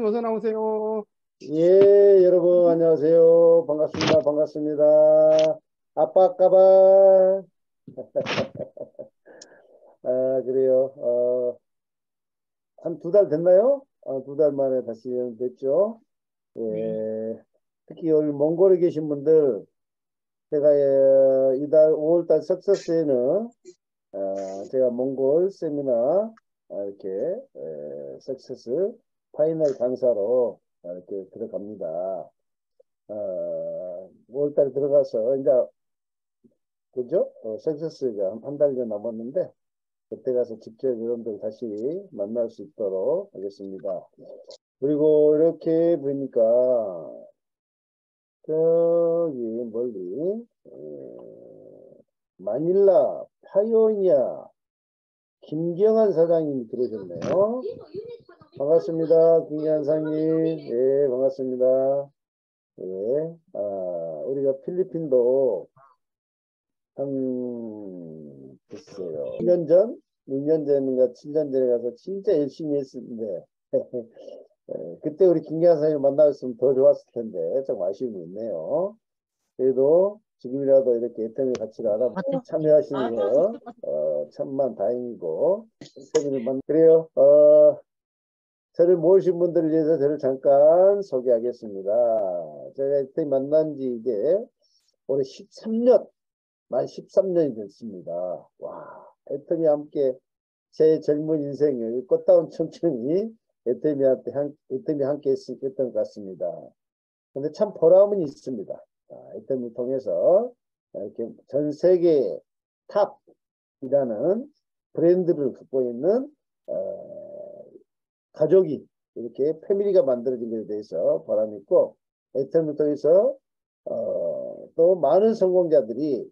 어서 나오세요. 예, 여러분, 안녕하세요. 반갑습니다. 반갑습니다. 아빠 까발. 아, 그래요. 한 2달 됐나요? 2달 만에 다시 됐죠. 네. 예, 특히 여기 몽골에 계신 분들, 제가 이달 5월달 석서스에는 제가 몽골 세미나 이렇게 석서스 파이널 강사로 이렇게 들어갑니다. 5월달에 들어가서 이제 그죠? 석서스가 한 달 전 남았는데 그때 가서 직접 여러분들 다시 만날 수 있도록 하겠습니다. 그리고 이렇게 보니까 저기 멀리 마닐라 파이오니아 김경환 사장님이 들어오셨네요. 반갑습니다. 김경환 사장님. 예, 반갑습니다. 예, 우리가 필리핀도 글쎄요. 6년 전? 6년 전인가 7년 전에 가서 진짜 열심히 했었는데, 그때 우리 김기환 사장님 만나셨으면 더 좋았을 텐데, 좀 아쉬움이 있네요. 그래도 지금이라도 이렇게 애터미 같이 알아 참여하시는 거, 참만 다행이고, 그래요. 저를 모으신 분들을 위해서 저를 잠깐 소개하겠습니다. 제가 애터미 만난 지 이제 올해 13년, 만 13년이 됐습니다. 와, 애터미 함께 제 젊은 인생을 꽃다운 청춘이 애터미 함께 했던 것 같습니다. 근데 참 보람은 있습니다. 애터미 통해서 이렇게 전 세계 탑이라는 브랜드를 갖고 있는 가족이 이렇게 패밀리가 만들어진 것에 대해서 보람이 있고, 애터미를 통해서 또 많은 성공자들이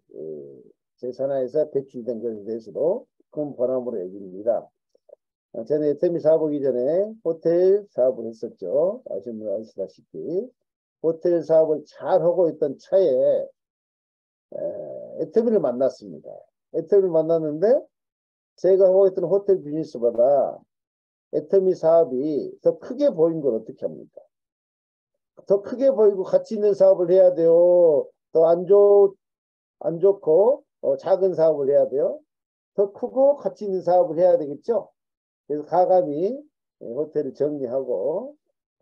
제 산하에서 배출된 것에 대해서도 큰 보람으로 여깁니다. 저는 애터미 사업하기 전에 호텔 사업을 했었죠. 아시는 분 아시다시피 호텔 사업을 잘하고 있던 차에 애터미를 만났습니다. 애터미를 만났는데 제가 하고 있던 호텔 비즈니스보다 애터미 사업이 더 크게 보인 걸 어떻게 합니까? 더 크게 보이고 가치 있는 사업을 해야 돼요. 더 안 좋고 작은 사업을 해야 돼요. 더 크고 가치 있는 사업을 해야 되겠죠. 그래서 가감히 호텔을 정리하고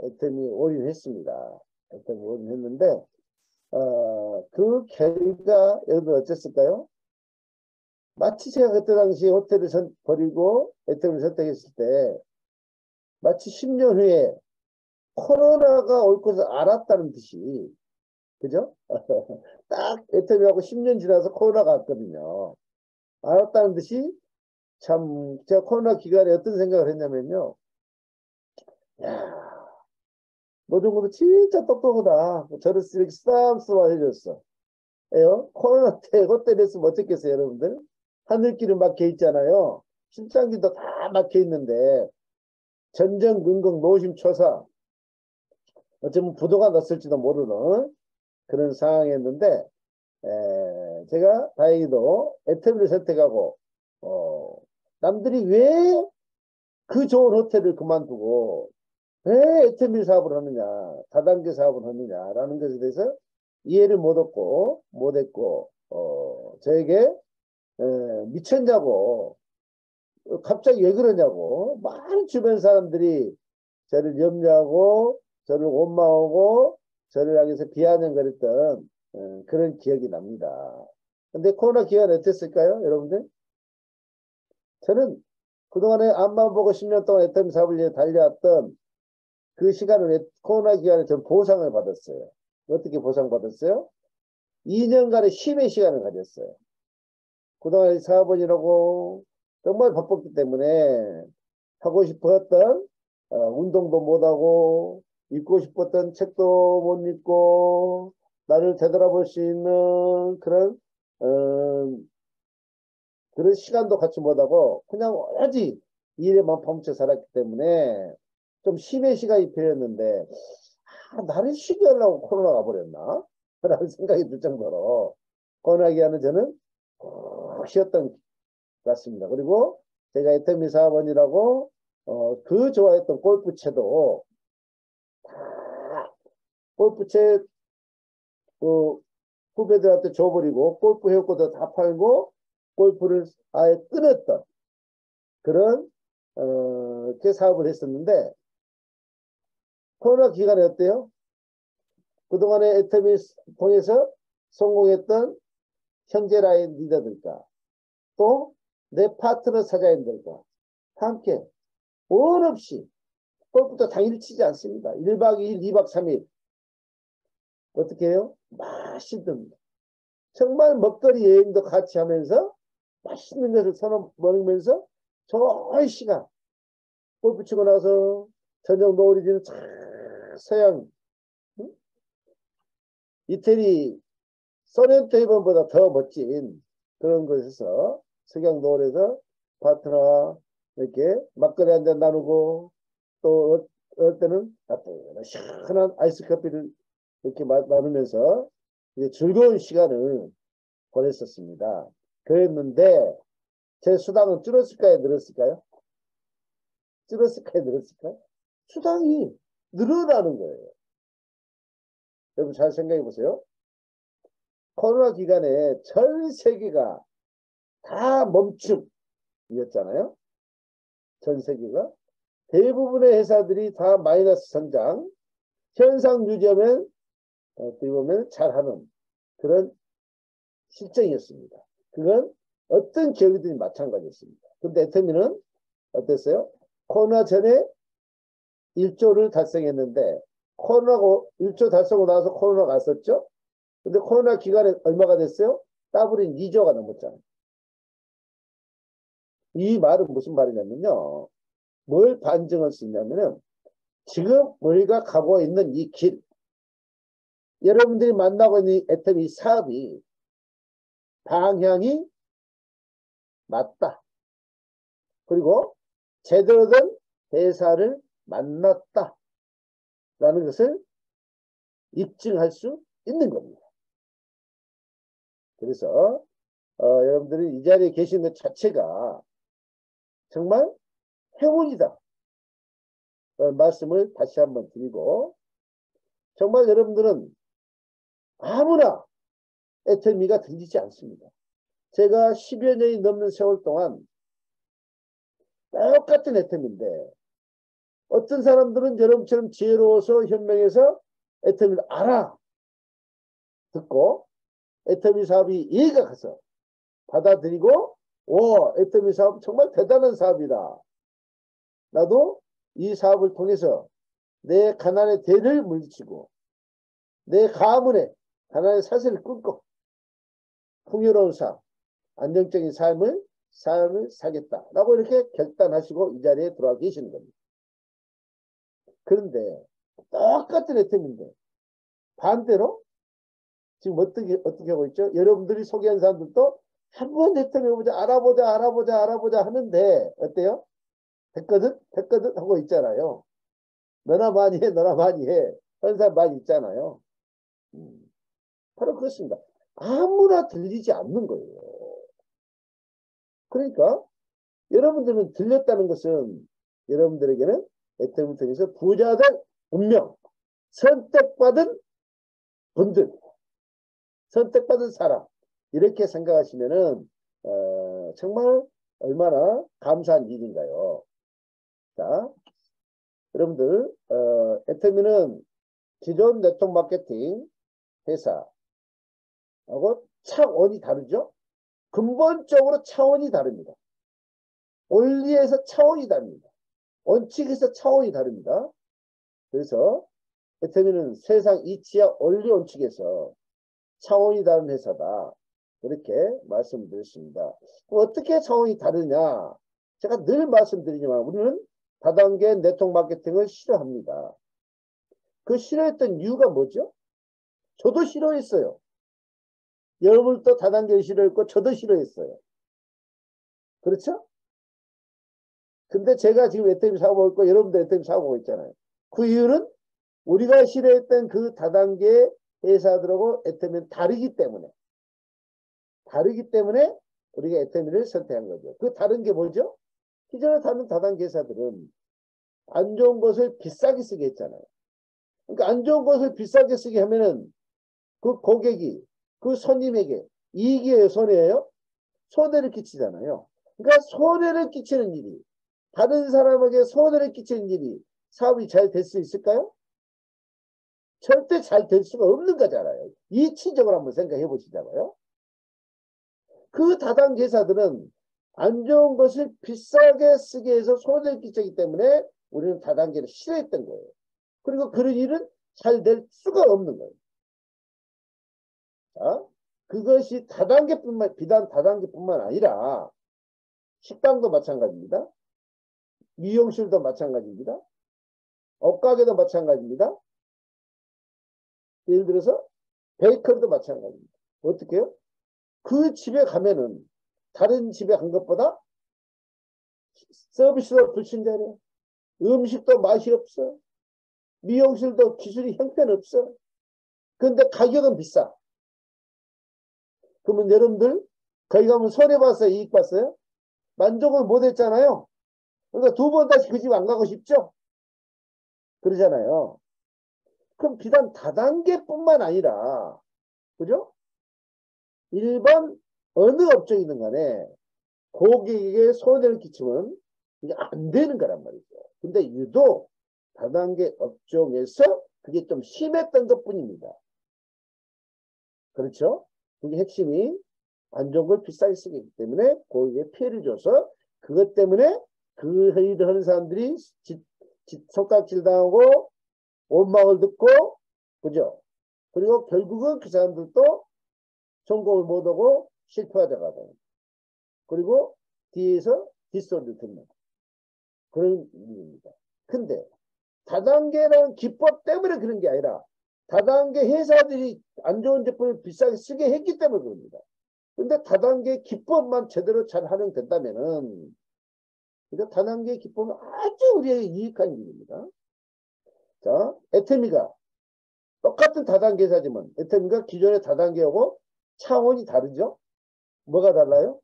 애터미 올인했습니다. 애터미 올인했는데 그 결과 여러분 어땠을까요? 마치 제가 그때 당시 호텔을 버리고 애터미를 선택했을 때 마치 10년 후에 코로나가 올 것을 알았다는 듯이, 그죠? 딱 애터미하고 10년 지나서 코로나가 왔거든요. 알았다는 듯이 참 제가 코로나 기간에 어떤 생각을 했냐면요. 야, 노정구도 진짜 똑똑하다. 저를 이렇게 쌈싸 해줬어. 에요? 코로나 때 호텔 했으면 어떻겠어요, 여러분들? 하늘길은 막혀 있잖아요. 출장길도 다 막혀 있는데 전전긍긍 노심초사 어쩌면 부도가 났을지도 모르는 그런 상황이었는데 제가 다행히도 애터미를 선택하고 남들이 왜 그 좋은 호텔을 그만두고 왜 애터미 사업을 하느냐, 다단계 사업을 하느냐라는 것에 대해서 이해를 못했고, 저에게 미쳤냐고, 갑자기 왜 그러냐고, 많은 주변 사람들이 저를 염려하고, 저를 원망하고, 저를 향해서 비아냥거렸던 그런 기억이 납니다. 근데 코로나 기간 어땠을까요, 여러분들? 저는 그동안에 앞만 보고 10년 동안 애터미 사업을 위해 달려왔던 그 시간을 코로나 기간에 전 보상을 받았어요. 어떻게 보상받았어요? 2년간의 쉼의 시간을 가졌어요. 그동안 사업원이라고 정말 바빴기 때문에 하고 싶었던 운동도 못하고 읽고 싶었던 책도 못 읽고 나를 되돌아볼 수 있는 그런 시간도 같이 못하고 그냥 오로지 일에만 파묻혀 살았기 때문에 좀 쉼의 시간이 필요했는데 나를 쉬게 하려고 코로나가 버렸나? 라는 생각이 들 정도로 코로나 기간은 저는 꼭 쉬었던 것 같습니다. 그리고 제가 애터미 사업원이라고 그 좋아했던 골프채도 골프채 그 후배들한테 줘버리고 골프 회원권도 다 팔고 골프를 아예 끊었던 그런 그 사업을 했었는데 코로나 기간에 어때요? 그동안에 애터미 통해서 성공했던 형제 라인 리더들과 또 내 파트너 사자인들과 함께 원 없이 골프도 당일 치지 않습니다. 1박 2일, 2박 3일 어떻게 해요? 맛있는 정말 먹거리 여행도 같이 하면서 맛있는 것을 서로 먹으면서 좋은 시간 골프 치고 나서 저녁 노을이 지는 서양 이태리 소렌토 해변보다 더 멋진 그런 곳에서 석양 노을에서 파트너와 이렇게 막걸리 한잔 나누고 또 어떨 때는 시원한 아이스 커피를 이렇게 나누면서 이제 즐거운 시간을 보냈었습니다. 그랬는데 제 수당은 줄었을까요? 늘었을까요? 줄었을까요? 늘었을까요? 수당이 늘어나는 거예요. 여러분 잘 생각해 보세요. 코로나 기간에 전 세계가 다 멈춤이었잖아요. 전 세계가. 대부분의 회사들이 다 마이너스 성장, 현상 유지하면 어떻게 보면 잘하는 그런 실정이었습니다. 그건 어떤 기업이든 마찬가지였습니다. 근데 애터미는 어땠어요? 코로나 전에 1조를 달성했는데 코로나가 1조 달성하고 나서 코로나 갔었죠. 근데 코로나 기간에 얼마가 됐어요? 더블인 2조가 넘었잖아요. 이 말은 무슨 말이냐면요. 뭘 반증할 수 있냐면은 지금 우리가 가고 있는 이 길, 여러분들이 만나고 있는 애터미 사업이 방향이 맞다. 그리고 제대로 된 회사를 만났다. 라는 것을 입증할 수 있는 겁니다. 그래서 여러분들이 이 자리에 계시는 것 자체가 정말 행운이다. 말씀을 다시 한번 드리고 정말 여러분들은 아무나 애터미가 들리지 않습니다. 제가 10여 년이 넘는 세월 동안 똑같은 애터미인데 어떤 사람들은 여러분처럼 지혜로워서 현명해서 애터미를 알아 듣고 애터미 사업이 이해가 가서 받아들이고 애터미 사업 정말 대단한 사업이다. 나도 이 사업을 통해서 내 가난의 대를 물리치고 내 가문의 가난의 사슬을 끊고 풍요로운 삶, 안정적인 삶을 살겠다라고 이렇게 결단하시고 이 자리에 들어와 계시는 겁니다. 그런데 똑같은 애터미인데 반대로 지금 어떻게 하고 있죠? 여러분들이 소개한 사람들도 한번 애터미 해보자, 알아보자 하는데 어때요? 됐거든 하고 있잖아요. 너나 많이 해 하는 사람 많이 있잖아요. 바로 그렇습니다. 아무나 들리지 않는 거예요. 그러니까 여러분들은 들렸다는 것은 여러분들에게는 애터미를 통해서 부자 될 운명, 선택받은 분들, 선택받은 사람 이렇게 생각하시면은 정말 얼마나 감사한 일인가요. 자, 여러분들 애터미는 기존 네트워크 마케팅 회사하고 차원이 다르죠. 근본적으로 차원이 다릅니다. 원리에서 차원이 다릅니다. 원칙에서 차원이 다릅니다. 그래서 애터미는 세상 이치와 원리 원칙에서 차원이 다른 회사다. 이렇게 말씀드렸습니다. 어떻게 차원이 다르냐? 제가 늘 말씀드리지만 우리는 다단계 네트워크 마케팅을 싫어합니다. 그 싫어했던 이유가 뭐죠? 저도 싫어했어요. 여러분도 다단계를 싫어했고 저도 싫어했어요. 그렇죠? 근데 제가 지금 애터미 사고하고 있고 여러분도 애터미 사고하고 있잖아요. 그 이유는 우리가 싫어했던 그 다단계 회사들하고 애터미는 다르기 때문에 우리가 애터미를 선택한 거죠. 그 다른 게 뭐죠? 기존에 다른 다단계 회사들은 안 좋은 것을 비싸게 쓰게 했잖아요. 그러니까 안 좋은 것을 비싸게 쓰게 하면은 그 고객이 그 손님에게 이익이에요, 손해예요? 손해를 끼치잖아요. 그러니까 손해를 끼치는 일이, 다른 사람에게 손해를 끼치는 일이 사업이 잘 될 수 있을까요? 절대 잘 될 수가 없는 거잖아요. 이치적으로 한번 생각해 보시자고요. 그 다단계사들은 안 좋은 것을 비싸게 쓰게 해서 손해를 끼치기 때문에 우리는 다단계를 싫어했던 거예요. 그리고 그런 일은 잘 될 수가 없는 거예요. 자, 그것이 비단 다단계뿐만 아니라 식당도 마찬가지입니다. 미용실도 마찬가지입니다. 옷가게도 마찬가지입니다. 예를 들어서 베이커리도 마찬가지입니다. 어떻게 해요? 그 집에 가면은 다른 집에 간 것보다 서비스도 불친절해. 음식도 맛이 없어. 미용실도 기술이 형편없어. 그런데 가격은 비싸. 그러면 여러분들 거기 가면 손해봤어요? 이익봤어요? 만족을 못했잖아요. 그러니까 두 번 다시 그 집 안 가고 싶죠? 그러잖아요. 그럼 비단 다단계뿐만 아니라, 그죠? 일반 어느 업종이든 간에 고객에게 손해를 끼치면 이게 안 되는 거란 말이죠. 근데 유독 다단계 업종에서 그게 좀 심했던 것 뿐입니다. 그렇죠? 그게 핵심이 안 좋은 걸 비싸게 쓰기 때문에 고객에 피해를 줘서 그것 때문에 그 일을 하는 사람들이 손가락질 당하고 원망을 듣고, 그죠? 그리고 결국은 그 사람들도 성공을 못하고 실패하다가 가요. 그리고 뒤에서 뒷소리를 듣는 그런 일입니다. 근데 다단계라는 기법 때문에 그런 게 아니라 다단계 회사들이 안 좋은 제품을 비싸게 쓰게 했기 때문에 그럽니다. 근데 다단계 기법만 제대로 잘 활용된다면은 다단계 기법은 아주 우리에게 유익한 일입니다. 자, 애터미가 똑같은 다단계 회사지만 애터미가 기존의 다단계하고 차원이 다르죠? 뭐가 달라요?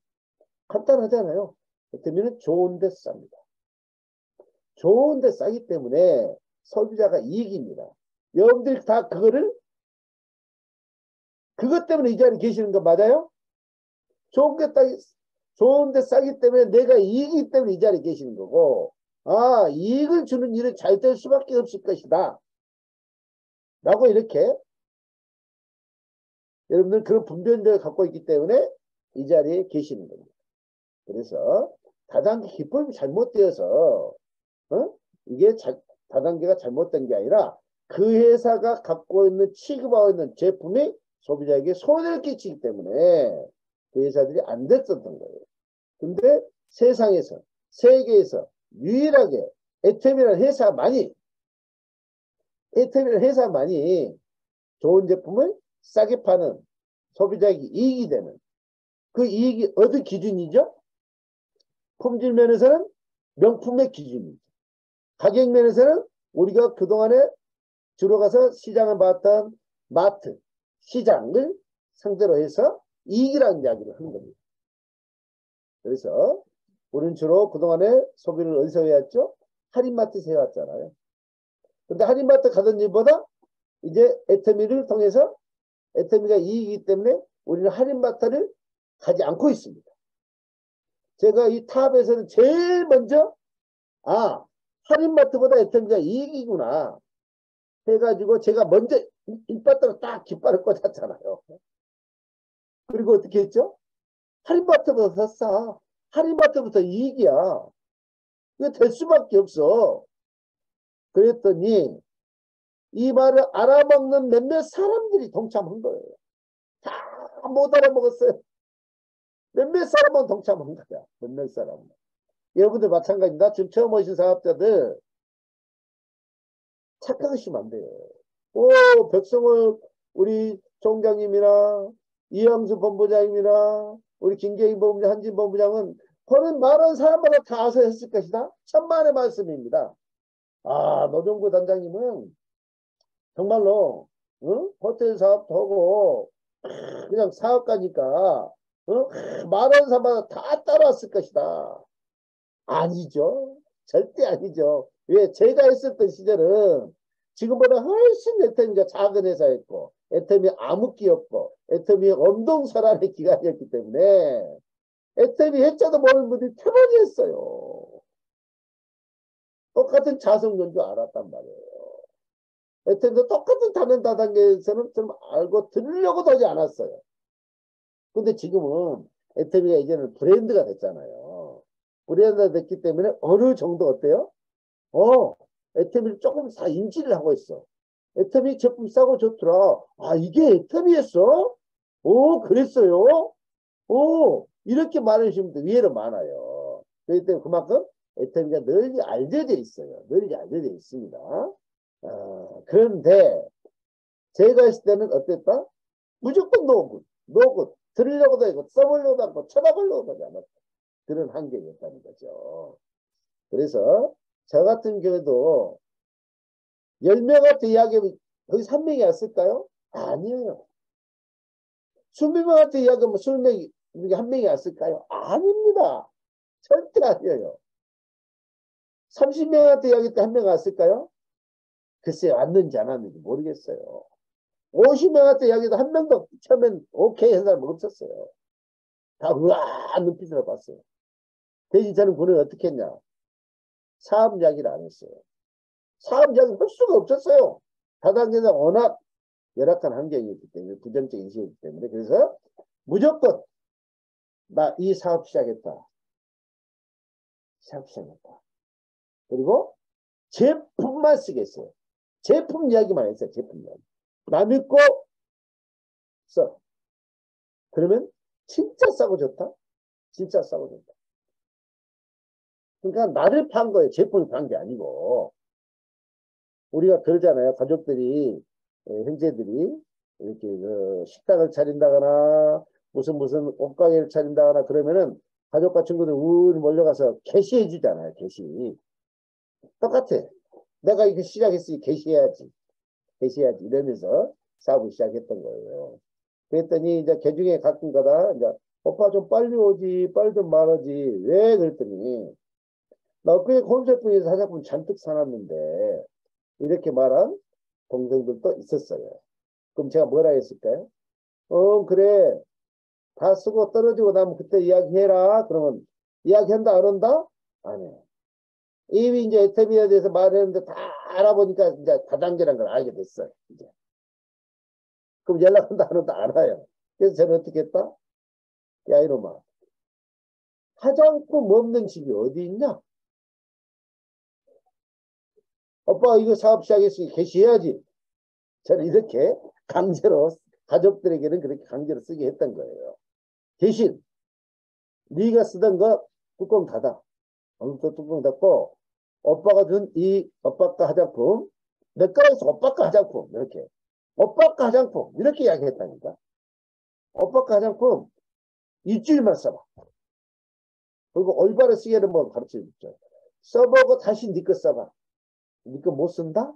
간단하잖아요. 애터미는 좋은데 쌉니다. 좋은데 싸기 때문에 소비자가 이익입니다. 여러분들이 다 그거를 그것 때문에 이 자리에 계시는 거 맞아요? 좋은데 싸기 때문에 내가 이익이기 때문에 이 자리에 계시는 거고, 아, 이익을 주는 일은 잘 될 수밖에 없을 것이다 라고 이렇게 여러분들 그런 분별력을 갖고 있기 때문에 이 자리에 계시는 겁니다. 그래서 다단계 기법이 잘못되어서 이게 다단계가 잘못된 게 아니라 그 회사가 갖고 있는 취급하고 있는 제품이 소비자에게 손해를 끼치기 때문에 그 회사들이 안 됐었던 거예요. 근데 세상에서 세계에서 유일하게 애터미라는 회사만이 좋은 제품을 싸게 파는 소비자에게 이익이 되는 그 이익이 어떤 기준이죠? 품질 면에서는 명품의 기준이죠. 가격 면에서는 우리가 그동안에 주로 가서 시장을 봤던 마트, 시장을 상대로 해서 이익이라는 이야기를 하는 겁니다. 그래서 우리는 주로 그동안에 소비를 어디서 해왔죠? 할인마트에서 해왔잖아요. 근데 할인마트 가던 일보다 이제 애터미를 통해서 애터미가 이익이기 때문에 우리는 할인마트를 가지 않고 있습니다. 제가 이 탑에서는 제일 먼저 할인마트보다 애터미가 이익이구나 해가지고 제가 먼저 일바닥으로 딱 깃발을 꽂았잖아요. 그리고 어떻게 했죠? 할인마트보다 더 싸. 할인마트부터 이익이야. 이거 될 수밖에 없어. 그랬더니 이 말을 알아먹는 몇몇 사람들이 동참한 거예요. 다 못 알아먹었어요. 몇몇 사람은 동참한 거야. 몇몇 사람은. 여러분들 마찬가지입니다. 지금 처음 오신 사업자들 착각하시면 안 돼요. 백성을 우리 총장님이나 이영수 본부장님이나 우리 김경희 본부장, 한진 본부장은 그런 말한 사람마다 다 아서 했을 것이다. 천만의 말씀입니다. 노병구 단장님은 정말로 호텔 사업도 하고 그냥 사업가니까 말하는 사람마다 다 따라왔을 것이다. 아니죠. 절대 아니죠. 왜? 제가 했었던 시절은 지금보다 훨씬 애터미가 작은 회사였고 애터미 암흑기였고 애터미 엄동설한의 기간이었기 때문에 애터미 해자도 모르는 분들이 태반이었어요. 똑같은 자성료인 줄 알았단 말이에요. 애터미도 똑같은 다른 다단계에서는 좀 알고 들으려고도 하지 않았어요. 근데 지금은 애터미가 이제는 브랜드가 됐잖아요. 브랜드가 됐기 때문에 어느 정도 어때요? 애터미를 조금 다 인지를 하고 있어. 애터미 제품 싸고 좋더라. 아, 이게 애터미였어? 오, 그랬어요? 오, 이렇게 말해주시면 위에는 많아요. 그렇기 때문에 그만큼 애터미가 널리 알려져 있어요. 널리 알려져 있습니다. 그런데 제가 했을 때는 어땠다? 무조건 노굿, 노굿. 들으려고도 하고 써보려고도 하고 쳐다보려고도 하지 않았다. 그런 환경이었다는 거죠. 그래서 저 같은 경우도 10명한테 이야기하면 거기 3명이 왔을까요? 아니에요. 20명한테 이야기하면 20명이 이게 1명이 왔을까요? 아닙니다. 절대 아니에요. 30명한테 이야기할 때 1명 왔을까요? 글쎄 왔는지 안 왔는지 모르겠어요. 50명한테 이야기해도 1명도 처음엔 오케이 한 사람은 없었어요. 다 우와 눈빛으로 봤어요. 대신 저는 그걸 어떻게 했냐. 사업 이야기를 안 했어요. 사업 이야기를 할 수가 없었어요. 다단계는 워낙 열악한 환경이었기 때문에 부정적 인식이기 때문에 그래서 무조건 나 이 사업 시작했다. 사업 시작했다. 그리고 제품만 쓰겠어요. 제품 이야기만 했어요. 제품 이야기. 나 믿고 써. 그러면 진짜 싸고 좋다. 진짜 싸고 좋다. 그러니까 나를 판 거예요. 제품을 판 게 아니고. 우리가 그러잖아요. 가족들이 형제들이 이렇게 식당을 차린다거나 무슨 옷가게를 차린다거나 그러면은 가족과 친구들 우르르 몰려가서 게시해 주잖아요. 게시. 똑같아. 내가 이거 시작했으니 게시해야지. 게시해야지. 이러면서 사업을 시작했던 거예요. 그랬더니 이제 개중에 가끔 가다 이제 오빠 좀 빨리 오지, 빨리 좀 말하지. 왜? 그랬더니 나 엊그제 홈쇼핑에서 사장품 잔뜩 사놨는데 이렇게 말한 동생들도 있었어요. 그럼 제가 뭐라 했을까요? 그래. 다 쓰고 떨어지고 나면 그때 이야기해라. 그러면 이야기한다 안 한다? 안 해. 이미 이제 애터미에 대해서 말했는데 다 알아보니까 이제 다단계라는 걸 알게 됐어요. 이제. 그럼 연락한다 안 한다 안 와요. 그래서 저는 어떻게 했다? 야 이놈아. 화장품 없는 집이 어디 있냐? 오빠 이거 사업 시작했으니 게시해야지. 저는 이렇게 강제로 가족들에게는 그렇게 강제로 쓰게 했던 거예요. 대신 네가 쓰던 거 뚜껑 닫아. 또 뚜껑 닫고 오빠가 준 이 오빠가 화장품 내 거에서 오빠가 화장품 이렇게 오빠가 화장품 이렇게 이야기했다니까. 오빠가 화장품 일주일만 써봐. 그리고 올바로 쓰기는 뭐 가르쳐줬죠. 써보고 다시 네 거 써봐. 네 거 못 쓴다?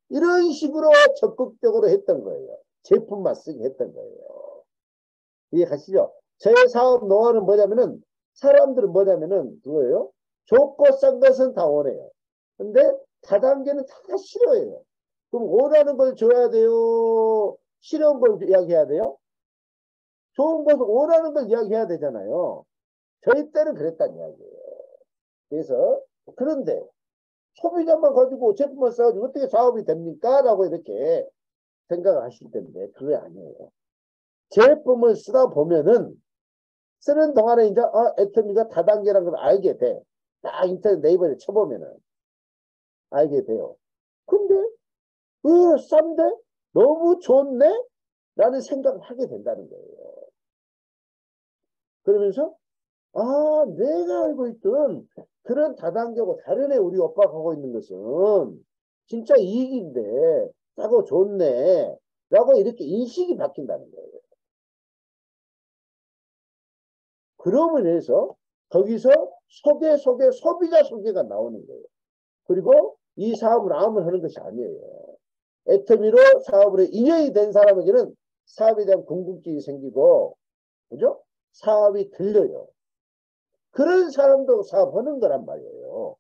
이런 식으로 적극적으로 했던 거예요. 제품만 쓰게 했던 거예요. 이해가시죠? 저의 사업 노하우는 뭐냐면은 사람들은 뭐냐면은 그거예요. 좋고 싼 것은 다 원해요. 근데 다단계는 다 싫어해요. 그럼 원하는 걸 줘야 돼요? 싫은 걸 이야기해야 돼요? 좋은 것을 원하는 걸 이야기해야 되잖아요. 저희 때는 그랬단 이야기예요. 그래서 그런데 소비자만 가지고 제품만 써가지고 어떻게 사업이 됩니까? 라고 이렇게 생각을 하실 텐데 그게 아니에요. 제품을 쓰다 보면은 쓰는 동안에 이제 애터미가 다단계라는 걸 알게 돼. 딱 인터넷 네이버에 쳐보면은 알게 돼요. 근데 싼데? 너무 좋네? 라는 생각을 하게 된다는 거예요. 그러면서 내가 알고 있던 그런 다단계고 다른 애 우리 오빠가 하고 있는 것은 진짜 이익인데 싸고 좋네 라고 이렇게 인식이 바뀐다는 거예요. 그러면 해서 거기서 소비자 소개가 나오는 거예요. 그리고 이 사업을 아무나 하는 것이 아니에요. 애터미로 사업으로 인연이 된 사람에게는 사업에 대한 궁금증이 생기고, 그죠? 사업이 들려요. 그런 사람도 사업하는 거란 말이에요.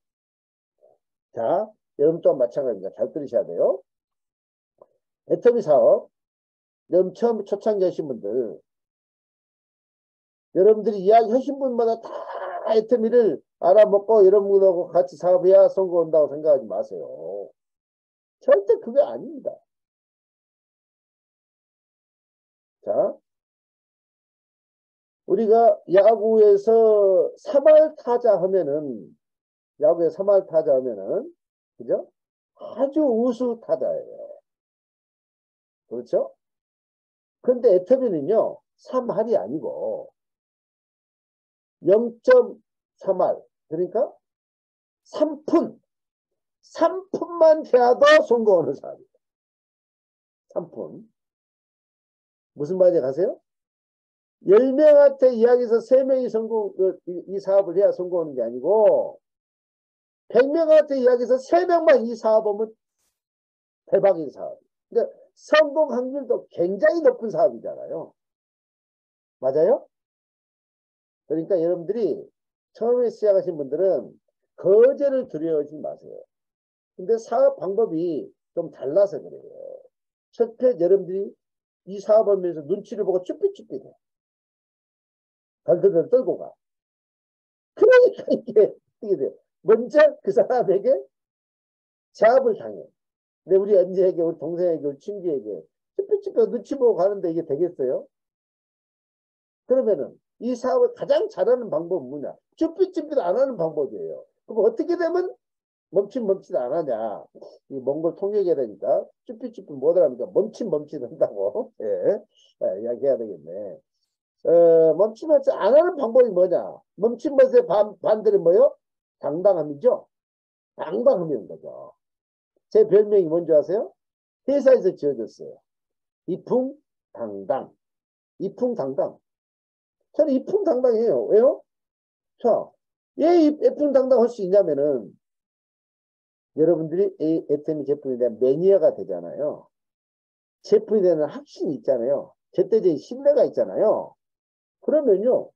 자, 여러분 또한 마찬가지입니다. 잘 들으셔야 돼요. 애터미 사업, 여러분 처음 초창기 하신 분들, 여러분들이 이야기 하신 분마다 다 애터미를 알아먹고 여러분하고 같이 사업해야 성공 온다고 생각하지 마세요. 절대 그게 아닙니다. 자, 우리가 야구에서 3할 타자 하면은, 야구에서 3할 타자 하면은, 그죠? 아주 우수 타자예요. 그렇죠? 근데 애터미는요, 3할이 아니고, 0.3할. 그러니까 3푼만 돼도 성공하는 사람이에요. 3푼. 무슨 말인지 아세요? 10명한테 이야기해서 3명이 이 사업을 해야 성공하는 게 아니고, 100명한테 이야기해서 3명만 이 사업하면 대박인 사업. 그러니까 성공 확률도 굉장히 높은 사업이잖아요. 맞아요? 그러니까 여러분들이 처음에 시작하신 분들은 거절을 두려워하지 마세요. 근데 사업 방법이 좀 달라서 그래요. 첫째, 여러분들이 이 사업하면서 눈치를 보고 쭈삣쭈삣해. 덜덜덜 떨고 가. 그러니까 이게 어떻게 돼요? 먼저 그 사람에게 제압을 당해. 근데 우리 언제에게, 우리 동생에게, 우리 친구에게 쭈삣쭈삣 눈치 보고 가는데 이게 되겠어요? 그러면은 이 사업을 가장 잘하는 방법은 뭐냐? 쭈삣쭈삣 안 하는 방법이에요. 그럼 어떻게 되면 멈칫 안 하냐? 이 몽골 통역해야 되니까 쭈삣쭈삣 못 하니까 멈칫 한다고 예, 이야기해야 되겠네. 멈칫 안 하는 방법이 뭐냐? 멈칫의 반대는 뭐요? 당당함이죠. 당당함인 거죠. 제 별명이 뭔지 아세요? 회사에서 지어졌어요. 이풍당당. 이풍당당. 저는 이풍당당해요. 왜요? 자, 왜 이풍당당 할 수 있냐면은 여러분들이 이 애터미 제품에 대한 매니아가 되잖아요. 제품에 대한 확신이 있잖아요. 절대적인 신뢰가 있잖아요. 그러면요,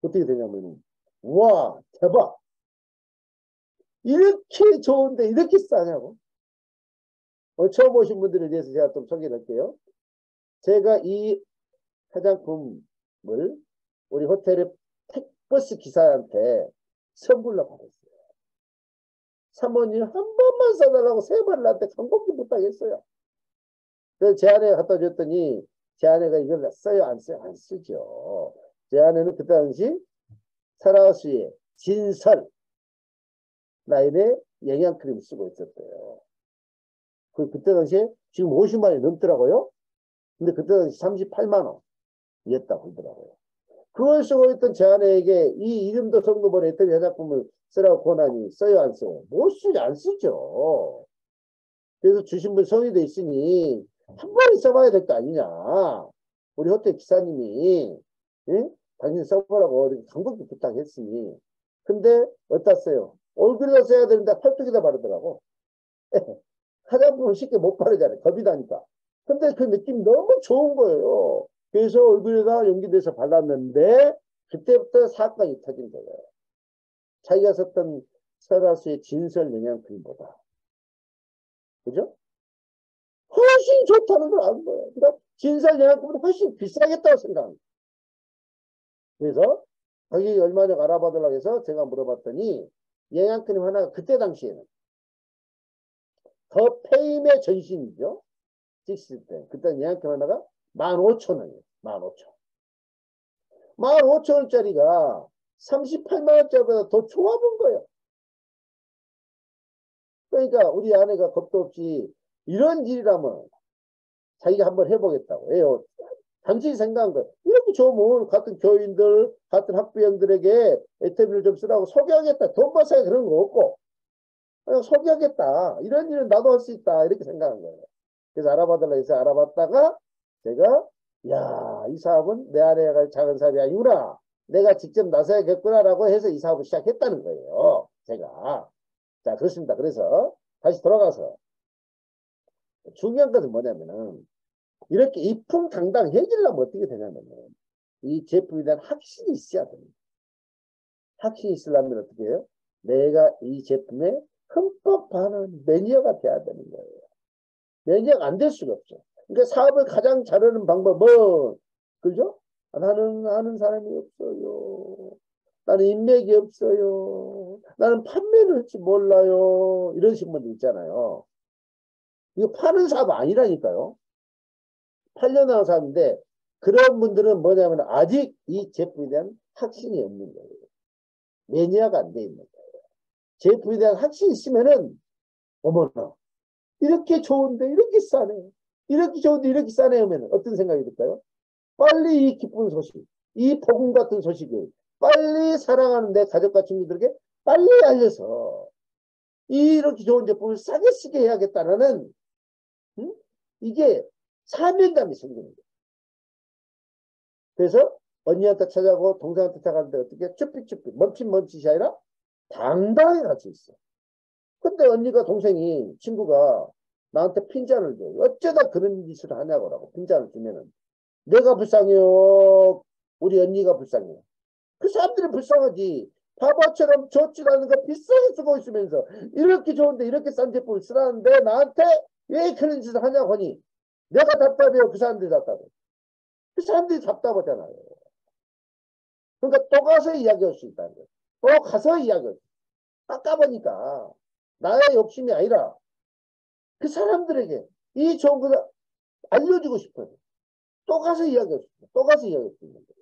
어떻게 되냐면, 와, 대박! 이렇게 좋은데 이렇게 싸냐고? 처음 오신 분들에 대해서 제가 좀 소개를 할게요. 제가 이 화장품을 우리 호텔의 택버스 기사한테 선물로 받았어요. 사모님 한 번만 써달라고 3번을 나한테 광고기 부탁했어요. 그래서 제 아내가 갖다 줬더니 제 아내가 이걸 써요? 안 써요? 안 쓰죠. 제 아내는 그때 당시 사라우스의 진설 라인의 영양크림 쓰고 있었대요. 그때 당시에 지금 50만 원이 넘더라고요. 근데 그때 당시 38만 원이었다고 그러더라고요. 그걸 쓰고 있던 제 아내에게 이 이름도 성도 번에 애터미 화장품을 쓰라고 권하니 써요? 안 써요? 못 쓰지, 안 쓰죠. 그래서 주신 분 성의도 있으니 한 번에 써봐야 될 거 아니냐. 우리 호텔 기사님이 응? 당신 써보라고 이렇게 강력히 부탁했으니. 근데 어디다 써요? 얼굴에다 써야 되는데 팔뚝에다 바르더라고. 화장품은 쉽게 못 바르잖아요. 겁이 나니까. 근데 그 느낌이 너무 좋은 거예요. 그래서 얼굴에다 연기돼서 발랐는데 그때부터 사건이 터진 거예요. 자기가 썼던 설화수의 진설 영양크림보다. 그죠? 훨씬 좋다는 걸 아는 거예요. 그러니까 진설 영양크림보다 훨씬 비싸겠다고 생각합니다. 그래서 가격이 얼마나 알아봐달라고 해서 제가 물어봤더니 영양크림 하나가 그때 당시에는 더 페임의 전신이죠. 찍을 때. 그때 영양크림 하나가 15,000원이에요. 15,000원. 15,000원짜리가 38만원짜리보다 더 좋아 본 거예요. 그러니까 우리 아내가 겁도 없이 이런 일이라면 자기가 한번 해보겠다고 해요. 단순히 생각한 거예요. 이렇게 좋으면 같은 교인들, 같은 학부형들에게 애터미를 좀 쓰라고 소개하겠다. 돈 벌어야 그런 거 없고 그냥 소개하겠다. 이런 일은 나도 할 수 있다. 이렇게 생각한 거예요. 그래서 알아봐달라 해서 알아봤다가 제가 야, 이 사업은 내 아내가 갈 작은 사업이 아니구나. 내가 직접 나서야겠구나라고 해서 이 사업을 시작했다는 거예요. 제가. 자, 그렇습니다. 그래서 다시 돌아가서 중요한 것은 뭐냐면은 이렇게 이풍당당해지려면 어떻게 되냐면은 이 제품에 대한 확신이 있어야 됩니다. 확신이 있으려면 어떻게 해요? 내가 이 제품에 흠뻑 반은 매니아가 돼야 되는 거예요. 매니아가 안 될 수가 없죠. 그러니까 사업을 가장 잘하는 방법은, 그죠? 나는 아는 사람이 없어요. 나는 인맥이 없어요. 나는 판매를 할지 몰라요. 이러신 분들 있잖아요. 이거 파는 사업 아니라니까요. 팔려나온 사업인데, 그런 분들은 뭐냐면 아직 이 제품에 대한 확신이 없는 거예요. 매니아가 안 돼 있는 거예요. 제품에 대한 확신이 있으면은, 어머나, 이렇게 좋은데 이렇게 싸네. 이렇게 좋은데 이렇게 싸네 하면 어떤 생각이 들까요? 빨리 이 기쁜 소식, 이 복음 같은 소식을 빨리 사랑하는 내 가족과 친구들에게 빨리 알려서 이렇게 좋은 제품을 싸게 쓰게 해야겠다는 이게 사명감이 생기는 거예요. 그래서 언니한테 찾아가고 동생한테 찾아가는데 어떻게 쭈삣쭈삣 멈칫멈칫이 아니라 당당하게 갈 수 있어. 근데 언니가 동생이 친구가 나한테 핀잔을 줘. 어쩌다 그런 짓을 하냐고 핀잔을 주면은 내가 불쌍해요. 우리 언니가 불쌍해요. 그 사람들이 불쌍하지. 바보처럼 좋지도 않은 거 비싸게 쓰고 있으면서 이렇게 좋은데 이렇게 싼 제품을 쓰라는데 나한테 왜 그런 짓을 하냐고 하니 내가 답답해요. 그 사람들이 답답해. 그 사람들이 답답하잖아요. 그러니까 또 가서 이야기할 수 있다는 거예요. 또 가서 이야기할 수 있어요. 아까보니까 나의 욕심이 아니라 그 사람들에게 이 좋은 것을 알려주고 싶어요. 또 가서 이야기할 수 있어요. 또 가서 이야기할 수 있는 거예요.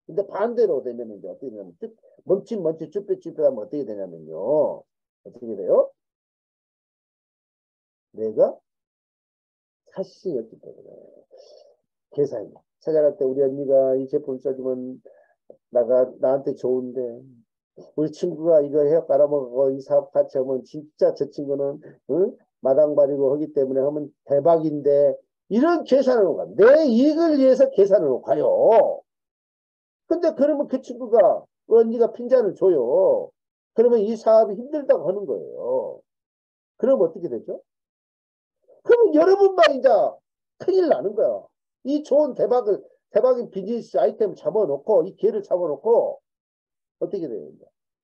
근데 반대로 되면 이제 어떻게 되냐면 멈칫멈칫 쭈뼛쭈뼛하면 어떻게 되냐면요. 어떻게 돼요? 내가 사실이었기 때문에 계산이 찾아갈 때 우리 언니가 이 제품 써주면 나한테 좋은데 우리 친구가 이거 해 깔아먹고 이 사업 같이 하면 진짜 저 친구는 응? 마당발이고 하기 때문에 하면 대박인데 이런 계산을 가. 내 이익을 위해서 계산을 가요. 근데 그러면 그 친구가 언니가 핀잔을 줘요. 그러면 이 사업이 힘들다고 하는 거예요. 그럼 어떻게 되죠? 그럼 여러분만 이제 큰일 나는 거야. 이 좋은 대박인 비즈니스 아이템을 잡아놓고 이 기회를 잡아놓고 어떻게 돼요?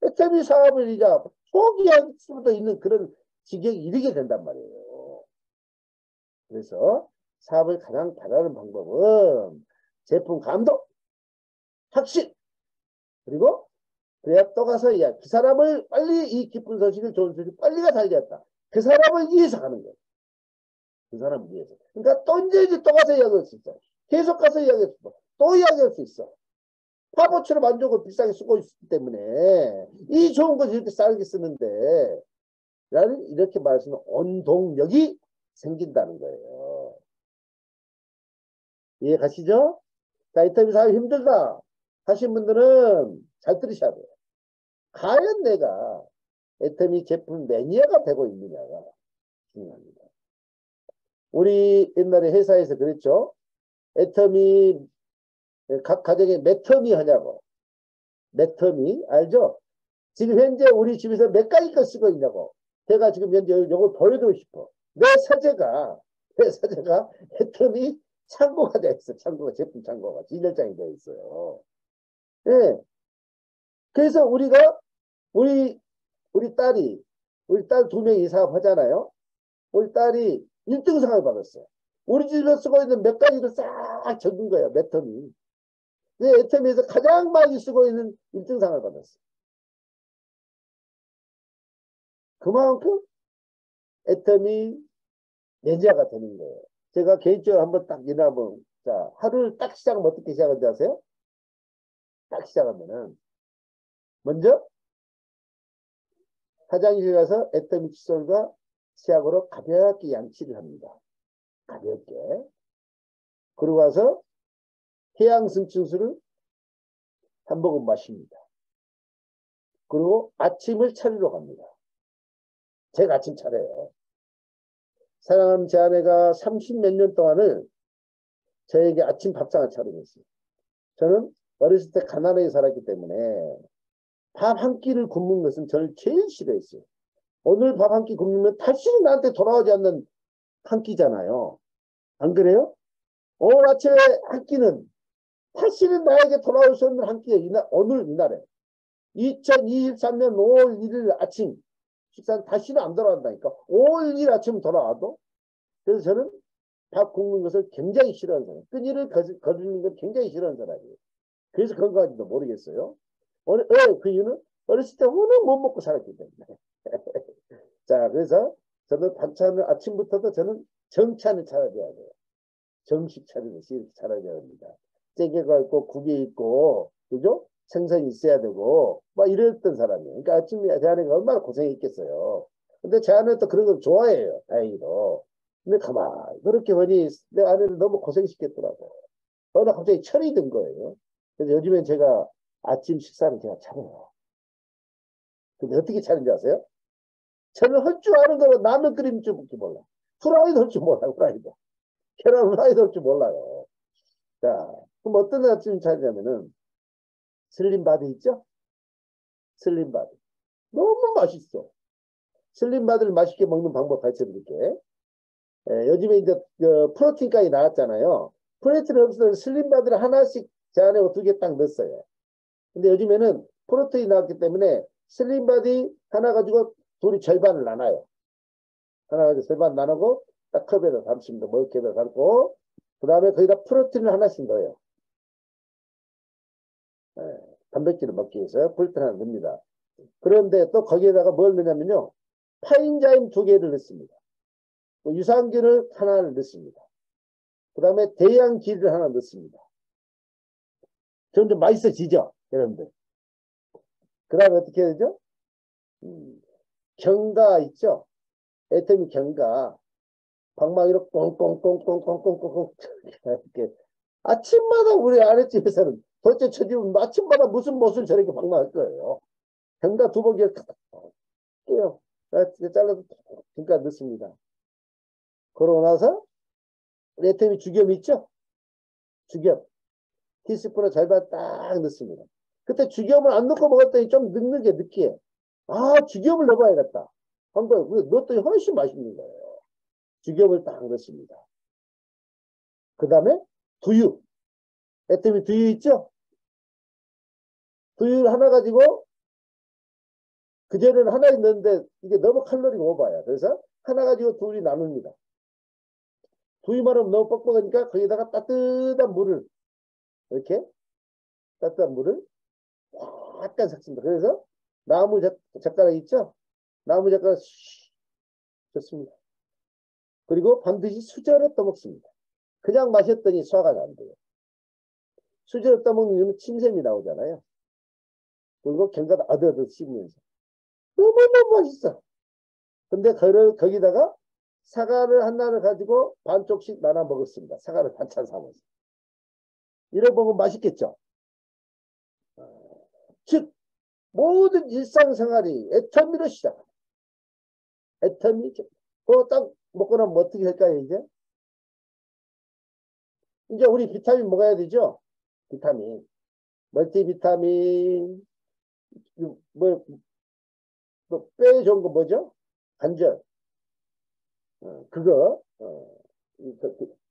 SME 사업을 이제 포기할 수도 있는 그런 지경에 이르게 된단 말이에요. 그래서 사업을 가장 잘하는 방법은 제품 감독, 확신, 그리고 그래야 또 가서 그 사람을 빨리 이 기쁜 소식을 좋은 소식 빨리가 살렸다. 그 사람을 위해서 가는 거예요. 그 사람을 위해서. 그러니까 또 이제 또 가서 이야기할 수 있어. 계속 가서 이야기할 수 있어. 또 이야기할 수 있어. 파보처럼 만족을 비싸게 쓰고 있기 때문에 이 좋은 것을 이렇게 싸게 쓰는데 라는 이렇게 말해서는 원동력이 생긴다는 거예요. 이해 가시죠? 자, 인터뷰 사업이 힘들다 하신 분들은 잘 들으셔야 돼요. 과연 내가 애터미 제품 매니아가 되고 있느냐가 중요합니다. 우리 옛날에 회사에서 그랬죠. 애터미 각 가정에 몇 터미 하냐고. 몇 터미 알죠? 지금 현재 우리 집에서 몇 가지 거 쓰고 있냐고. 제가 지금 현재 이걸 보여드리고 싶어. 내 사제가 애터미 창고가 되어 있어. 창고가 제품 창고가 진열장이 되어 있어요. 예. 그래서 우리 딸 두 명이 사업 하잖아요. 우리 딸이 1등상을 받았어요. 우리 집에서 쓰고 있는 몇 가지를 싹 적은 거예요. 몇 텀이. 애터미에서 가장 많이 쓰고 있는 1등상을 받았어요. 그만큼 애터미 매니아가 되는 거예요. 제가 개인적으로 한번 딱 일하면, 자, 하루를 딱 시작하면 어떻게 시작하는지 아세요? 딱 시작하면은, 먼저, 화장실 가서 애터미 칫솔과 치약으로 가볍게 양치를 합니다. 가볍게. 그러고 와서 해양승층수를 한 모금 마십니다. 그리고 아침을 차리러 갑니다. 제가 아침 차려요. 사랑하는 제 아내가 30몇 년 동안을 저에게 아침 밥상을 차려줬어요. 저는 어렸을 때 가난하게 살았기 때문에 밥 한 끼를 굶는 것은 저를 제일 싫어했어요. 오늘 밥 한 끼 굶으면 다시는 나한테 돌아오지 않는 한 끼잖아요. 안 그래요? 오늘 아침에 한 끼는 다시는 나에게 돌아올 수 없는 한 끼예요. 오늘 이날에 2023년 5월 1일 아침 식사는 다시는 안 돌아간다니까. 5일 아침 돌아와도. 그래서 저는 밥 굶는 것을 굉장히 싫어하는 사람이에요. 끈이를 거두는 걸 굉장히 싫어하는 사람이에요. 그래서 건강한지도 모르겠어요. 그 이유는 어렸을 때 워낙 못 먹고 살았기 때문에. 자, 그래서 저는 반찬을 아침부터도 저는 정찬을 차려줘야 돼요. 정식 차리듯이 이렇게 차려줘야 합니다. 찌개가 있고 국이 있고 그죠? 생선이 있어야 되고 막 이랬던 사람이에요. 그러니까 아침에 제 아내가 얼마나 고생했겠어요. 근데 제 아내는 또 그런 걸 좋아해요. 다행히도. 근데 가만히 그렇게 보니 내 아내를 너무 고생시켰더라고. 어느 갑자기 철이 든 거예요. 그래서 요즘엔 제가 아침 식사를 제가 차려요. 근데 어떻게 차리는지 아세요? 저는 할 줄 아는 거는 라면 끓이는 줄밖에 몰라. 후라이도 할 줄 몰라. 후라이도. 계란 후라이도 할 줄 몰라요. 자, 그럼 어떤 아침 차리냐면은 슬림바드 있죠? 슬림바드. 너무 맛있어. 슬림바드를 맛있게 먹는 방법 가르쳐 드릴게. 요즘에 이제 프로틴까지 나왔잖아요. 프로틴 없어서 슬림바드를 하나씩 제 안에 2개 딱 넣었어요. 근데 요즘에는 프로틴이 나왔기 때문에 슬림바디 하나 가지고 둘이 절반을 나눠요. 하나 가지고 절반 나누고 딱 컵에다 담습니다. 먹기에다 담고 그 다음에 거기다 프로틴을 하나씩 넣어요. 단백질을 먹기 위해서 프로틴 하나 넣습니다. 그런데 또 거기에다가 뭘 넣냐면요. 파인자임 2개를 넣습니다. 유산균을 하나를 넣습니다. 그 다음에 대양기를 하나 넣습니다. 점점 맛있어지죠? 여러분들. 그 다음에 어떻게 해야 되죠? 경과 있죠? 애터미 경과. 방망이로 꽁꽁꽁꽁꽁꽁꽁꽁 이렇게 아침마다 우리 아랫집에서는 도대체 저 집은 아침마다 무슨 못을 저렇게 방망할 거예요. 경과 2번 깨요. 잘라서 경과 넣습니다. 그러고 나서 애터미 죽염 있죠? 죽염. 티스푼을 절반 딱 넣습니다. 그때 죽염을 안 넣고 먹었더니 좀 눅눅해, 느끼해. 아, 죽염을 넣어봐야겠다. 한 거예요. 넣었더니 훨씬 맛있는 거예요. 죽염을 딱 넣습니다. 그 다음에 두유. 애터미 두유 있죠? 두유를 하나 가지고 그전에는 하나 있는데 이게 너무 칼로리가 오버야. 그래서 하나 가지고 둘이 나눕니다. 두유만 하면 너무 뻑뻑하니까 거기다가 따뜻한 물을 이렇게 따뜻한 물을 약간 섞습니다. 그래서 나무 젓가락 있죠? 나무 젓가락 좋습니다. 그리고 반드시 수저로 떠먹습니다. 그냥 마셨더니 소화가 안 돼요. 수저로 떠먹는 이유는 침샘이 나오잖아요. 그리고 견과도 어드어드 씹으면서 너무너무 맛있어. 근데 거기다가 사과를 하나를 가지고 반쪽씩 나눠 먹었습니다. 사과를 반찬 삼아서. 이래 보면 맛있겠죠? 즉 모든 일상생활이 애터미로 시작합니다. 애터미. 그거 딱 먹고 나면 어떻게 할까요? 이제 우리 비타민 먹어야 되죠? 비타민. 멀티비타민. 뭐, 뼈에 좋은 거 뭐죠? 관절. 그거.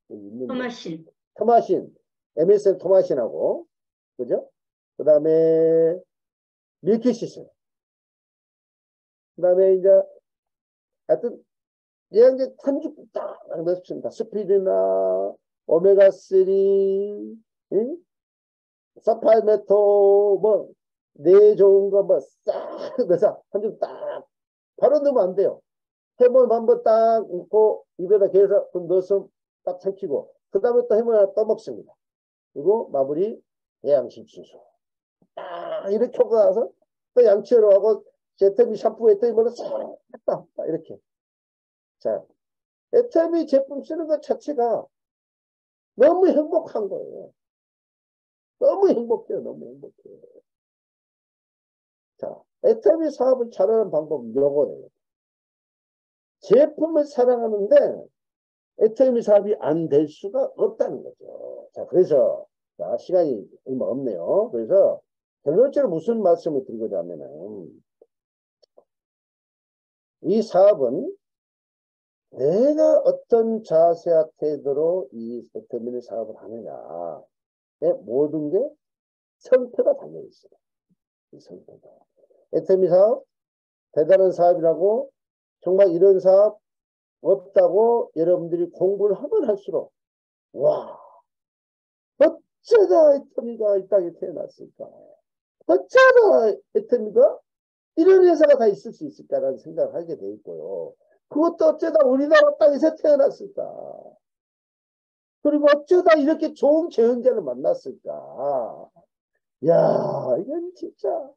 있는데. 토마신. 토마신. MSM 토마신하고. 그죠? 그 다음에 밀키시스. 그 다음에 이제 하여튼 이제 탄죽 딱 넣습니다. 스피드나 오메가3, 응? 사팔메토, 뭐, 뇌 좋은 거, 뭐, 싹 넣어서 한줌 딱, 바로 넣으면 안 돼요. 해물 한번 딱 넣고, 입에다 개서 넣어서 딱 삼키고, 그 다음에 또 해물 하나 떠먹습니다. 그리고 마무리, 해양심신소. 딱, 이렇게 하고 나서, 또 양치로 하고, 애터미 샴푸, 애터미 뭐로 싹, 이렇게. 자, 애터미 제품 쓰는 것 자체가 너무 행복한 거예요. 너무 행복해요. 너무 행복해요. 자, 애터미 사업을 잘하는 방법은 요거예요. 제품을 사랑하는데 애터미 사업이 안 될 수가 없다는 거죠. 자, 그래서 자, 시간이 얼마 없네요. 그래서 결론적으로 무슨 말씀을 드리고자 하면은 이 사업은 내가 어떤 자세와 태도로 이 애터미 사업을 하느냐에 모든 게 성패가 달려 있어요. 이 성패가. 애터미 사업 대단한 사업이라고 정말 이런 사업 없다고 여러분들이 공부를 하면 할수록 와 어쩌다 애터미가 이 땅에 태어났을까? 어쩌다 애터미가 이런 회사가 다 있을 수 있을까라는 생각을 하게 돼 있고요. 그것도 어쩌다 우리나라 땅에서 태어났을까? 그리고 어쩌다 이렇게 좋은 경영자를 만났을까? 야, 이건 진짜,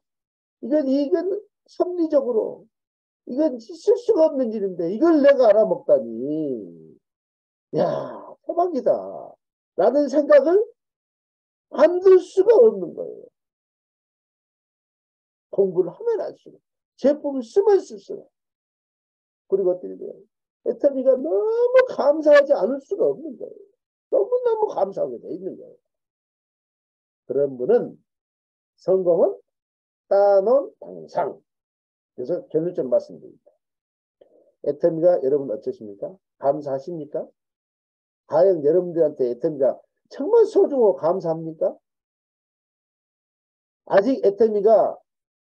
이건 섭리적으로, 이건 있을 수가 없는 일인데, 이걸 내가 알아먹다니. 야, 대박이다. 라는 생각을 안 들 수가 없는 거예요. 공부를 하면 할수록. 제품을 쓰면 쓸수록. 그리고 어떻게 돼요? 애터미가 너무 감사하지 않을 수가 없는 거예요. 너무너무 감사하게 돼 있는 거예요. 그런 분은 성공은 따놓은 당상. 그래서 결론적으로 말씀드립니다. 애터미가 여러분 어떠십니까? 감사하십니까? 과연 여러분들한테 애터미가 정말 소중하고 감사합니까? 아직 애터미가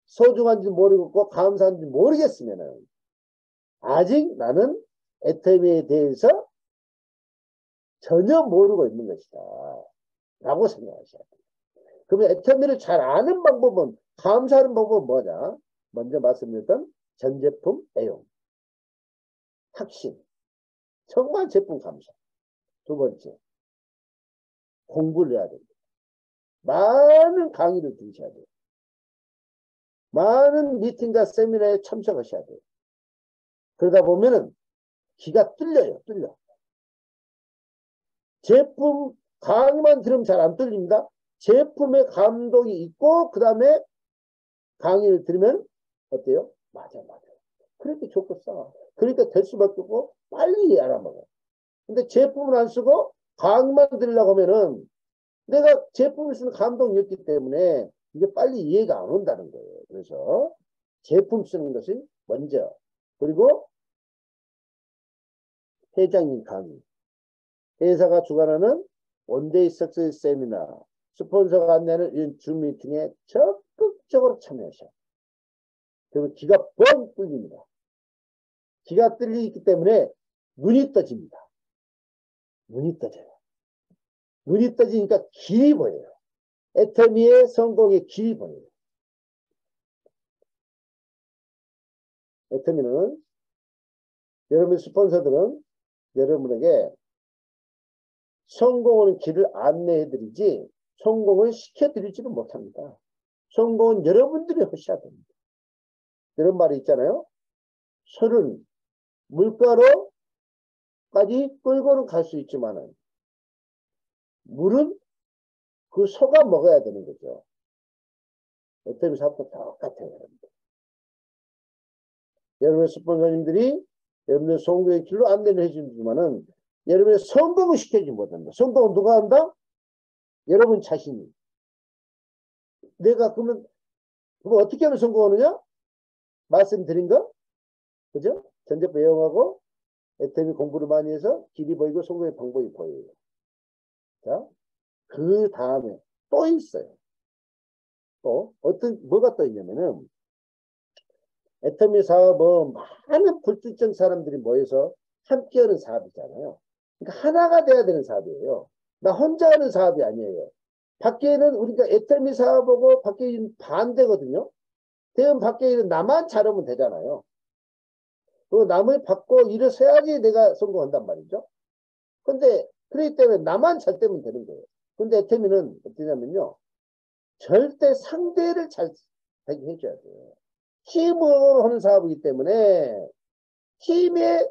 소중한지 모르겠고 감사한지 모르겠으면 아직 나는 애터미에 대해서 전혀 모르고 있는 것이다 라고 생각하셔야 돼요. 그러면 애터미를 잘 아는 방법은 감사하는 방법은 뭐냐? 먼저 말씀드렸던 전 제품 애용, 확신, 정말 제품 감사. 두 번째, 공부를 해야 됩니다. 많은 강의를 들으셔야 돼요. 많은 미팅과 세미나에 참석하셔야 돼요. 그러다 보면은 귀가 뚫려요. 뚫려. 제품 강의만 들으면 잘 안 뚫립니다. 제품의 감동이 있고 그 다음에 강의를 들으면 어때요? 맞아. 그렇게 좋겠어. 그러니까 될 수밖에 없고 빨리 알아먹어. 근데 제품을 안 쓰고 강의만 들으려고 하면은 내가 제품을 쓰는 감동이 없기 때문에 이게 빨리 이해가 안 온다는 거예요. 그래서 제품 쓰는 것이 먼저. 그리고 회장님 강의. 회사가 주관하는 원데이 석세스 세미나, 스폰서가 안내하는 이런 줌 미팅에 적극적으로 참여하셔. 그리고 귀가 뻥 뚫립니다. 귀가 뚫리기 때문에 눈이 떠집니다. 눈이 떠져요. 눈이 떠지니까 길이 보여요. 애터미의 성공의 길이 보여요. 애터미는 여러분 스폰서들은 여러분에게 성공의 길을 안내해드리지 성공을 시켜드리지는 못합니다. 성공은 여러분들이 하셔야 됩니다. 이런 말이 있잖아요. 술은 물가로까지 끌고는 갈 수 있지만은 물은 그 속아 먹어야 되는 거죠. 애터미 사업도 똑같아요. 여러분들. 여러분의 스폰서님들이 여러분의 성공의 길로 안내를 해주지만은 여러분의 성공을 시켜주지 못한다. 성공은 누가 한다? 여러분 자신이. 내가 그러면 어떻게 하면 성공하느냐? 말씀드린 거? 그죠? 전제법 애용하고 애터미 공부를 많이 해서 길이 보이고 성공의 방법이 보여요. 자, 그 다음에 또 있어요. 또 뭐가 또 있냐면은 애터미 사업은 많은 불특정 사람들이 모여서 함께하는 사업이잖아요. 그러니까 하나가 돼야 되는 사업이에요. 나 혼자 하는 사업이 아니에요. 밖에는 우리가 애터미 사업하고 밖에 있는 반대거든요. 대응 밖에 있는 나만 잘하면 되잖아요. 그리고 남을 받고 일어서야지 내가 성공한단 말이죠. 근데 그렇기 때문에 나만 잘 되면 되는 거예요. 근데 애터미는 어떠냐면요. 절대 상대를 잘 되게 해줘야 돼요. 팀으로 하는 사업이기 때문에 팀의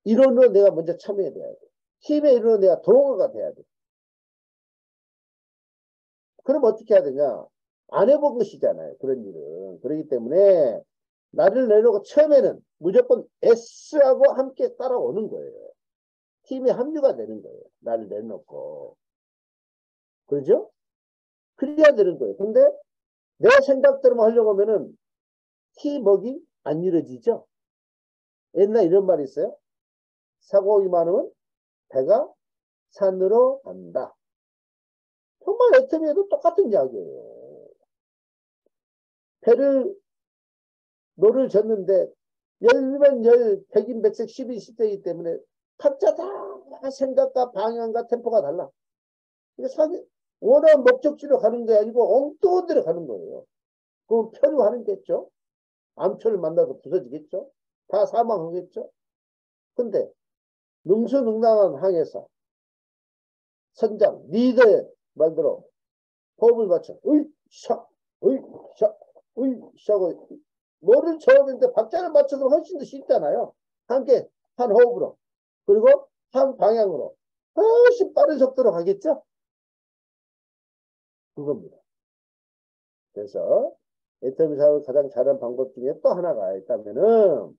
일원으로 내가 먼저 참여해야 돼요. 팀의 일원으로 내가 동호가 돼야 돼. 그럼 어떻게 해야 되냐? 안 해본 것이잖아요. 그런 일은. 그렇기 때문에 나를 내놓고 처음에는 무조건 S하고 함께 따라오는 거예요. 팀에 합류가 되는 거예요. 나를 내놓고. 그렇죠? 그래야 되는 거예요. 근데 내 생각대로만 하려고 하면은 팀워크가 안 이루어지죠? 옛날 이런 말이 있어요. 사고가 많으면 배가 산으로 간다. 정말 애터미에도 똑같은 이야기예요. 배를 노를 졌는데 열면 열, 백인 백색, 10인 10대이기 때문에 각자 다 생각과 방향과 템포가 달라. 원하는 목적지로 가는 게 아니고 엉뚱한 데로 가는 거예요. 그럼 표류하는 겠죠. 암초를 만나서 부서지겠죠. 다 사망하겠죠. 근데 능수능란한 항해사 선장 리더의 말대로 호흡을 맞춰 으이샤 으이샤 으이샤고 뭐를 쳐오는데 박자를 맞춰서 훨씬 더 쉽잖아요. 함께 한 호흡으로 그리고 한 방향으로 훨씬 빠른 속도로 가겠죠. 그겁니다. 그래서 애터미 사업을 가장 잘하는 방법 중에 또 하나가 있다면은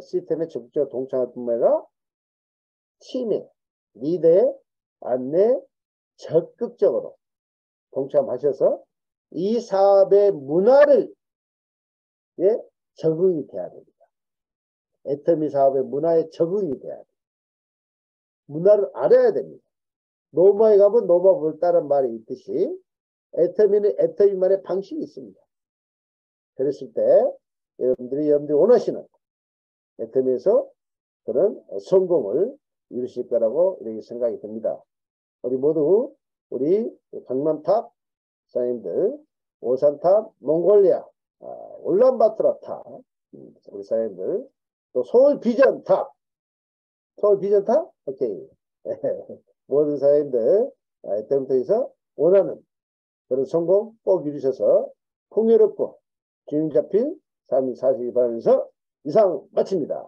시스템에 적극적으로 동참할 뿐만 아니라 팀의 리더의 안내 적극적으로 동참하셔서 이 사업의 문화를 적응이 돼야 됩니다. 애터미 사업의 문화에 적응이 돼야 됩니다. 문화를 알아야 됩니다. 노마에 가면 노마볼 따른 말이 있듯이 애터미는 애터미만의 방식이 있습니다. 그랬을 때 여러분들이 원하시는 애터미에서 그런 성공을 이루실 거라고 이렇게 생각이 듭니다. 우리 모두 우리 강남탑 사장님들, 오산탑, 몽골리아, 울란바토르탑 우리 사장님들, 또 서울비전탑, 서울비전탑, 오케이. 모든 사장님들 애터미에서 원하는 그런 성공 꼭 이루셔서 풍요롭고 균형 잡힌 삶이 사시기 바라면서 이상 마칩니다.